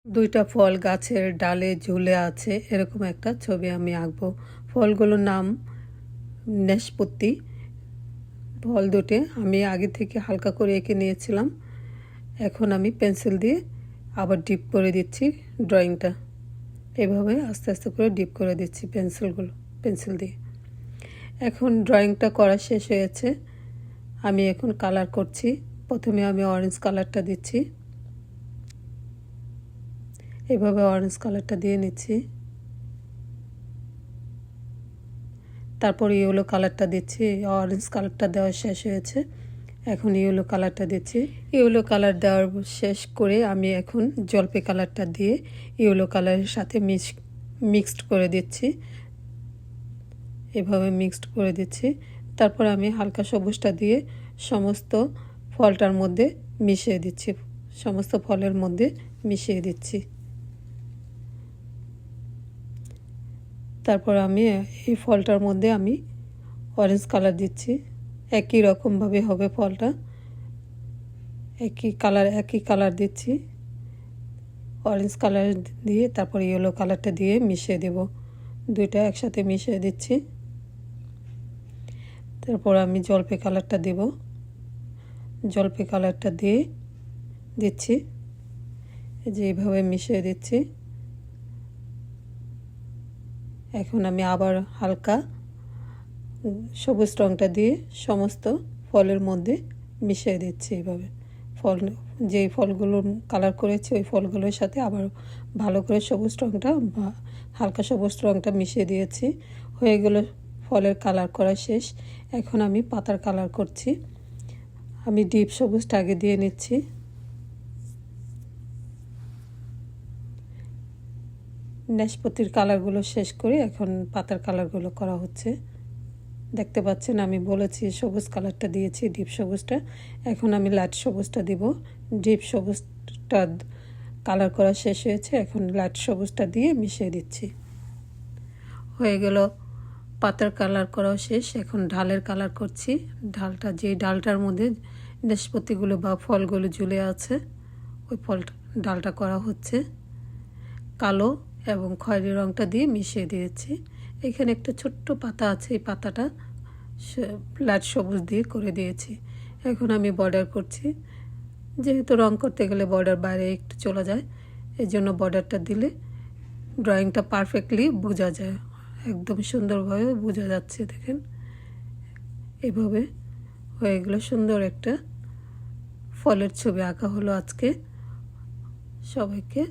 দুইটা ফল গাছের ডালে ঝুলে আছে এরকম একটা ছবি আমি আঁকবো। ফলগুলোর নাম নাশপাতি। ফল দুটি আমি আগে থেকে হালকা করে এঁকে নিয়েছিলাম। এখন আমি পেন্সিল দিয়ে আবার ডিপ করে দিচ্ছি ড্রয়িংটা। এভাবে আস্তে আস্তে করে ডিপ করে দিচ্ছি পেন্সিল দিয়ে। এখন ড্রয়িংটা করা শেষ হয়েছে। আমি এখন কালার করছি। প্রথমে আমি অরেঞ্জ কালারটা দিচ্ছি। এভাবে অরেঞ্জ কালারটা দিয়ে নিচ্ছি। তারপর ইয়েলো কালারটা দিচ্ছি। অরেঞ্জ কালারটা দেওয়া শেষ হয়েছে, এখন ইয়েলো কালারটা দিচ্ছি। ইয়েলো কালার দেওয়ার শেষ করে আমি এখন জলপাই কালারটা দিয়ে ইয়েলো কালারের সাথে মিক্সড করে দিচ্ছি। এভাবে মিক্সড করে দিচ্ছি। তারপর আমি হালকা সবুজটা দিয়ে সমস্ত ফলটার মধ্যে মিশিয়ে দিচ্ছি। সমস্ত ফলের মধ্যে মিশিয়ে দিচ্ছি। তারপর আমি এই ফলটার মধ্যে আমি অরেঞ্জ কালার দিচ্ছি। একই রকমভাবে হবে ফলটা, একই কালার দিচ্ছি। অরেঞ্জ কালার দিয়ে তারপর ইয়েলো কালারটা দিয়ে মিশিয়ে দেব। দুইটা একসাথে মিশিয়ে দিচ্ছি। তারপর আমি জলপাই কালারটা দেব। জলপাই কালারটা দিয়ে দিচ্ছি, যে এইভাবে মিশিয়ে দিচ্ছি। এখন আমি আবার হালকা সবুজ রঙটা দিয়ে সমস্ত ফলের মধ্যে মিশিয়ে দিচ্ছি। এইভাবে যেই ফলগুলো কালার করেছি ওই ফলগুলোর সাথে আবার ভালো করে হালকা সবুজ রঙটা মিশিয়ে দিয়েছি। হয়ে গেল ফলের কালার করা শেষ। এখন আমি পাতার কালার করছি। আমি ডিপ সবুজটা আগে দিয়ে নিচ্ছি। নাশপাতির কালারগুলো শেষ করে এখন পাতার কালারগুলো করা হচ্ছে। দেখতে পাচ্ছেন আমি বলেছি সবুজ কালারটা দিয়েছি, ডিপ সবুজটা। এখন আমি লাইট সবুজটা দিব। ডিপ সবুজটা কালার করা শেষ হয়েছে, এখন লাইট সবুজটা দিয়ে মিশিয়ে দিচ্ছি। হয়ে গেল পাতার কালার করাও শেষ। এখন ঢালের কালার করছি। যে ডালটার মধ্যে নাশপাতিগুলো বা ফলগুলো ঝুলে আছে ওই ডালটা করা হচ্ছে। কালো এবং খয়েরি রঙটা দিয়ে মিশিয়ে দিয়েছি। এখানে একটা ছোট্ট পাতা আছে, এই পাতাটা লাইট সবুজ দিয়ে করে দিয়েছি। এখন আমি বর্ডার করছি। যেহেতু রং করতে গেলে বর্ডার বাইরে একটু চলে যায়, এই জন্য বর্ডারটা দিলে ড্রয়িংটা পারফেক্টলি বোঝা যায়, একদম সুন্দরভাবে বোঝা যাচ্ছে। দেখেন এভাবে হয়ে গেল সুন্দর একটা ফলের ছবি আঁকা হলো আজকে। সবাইকে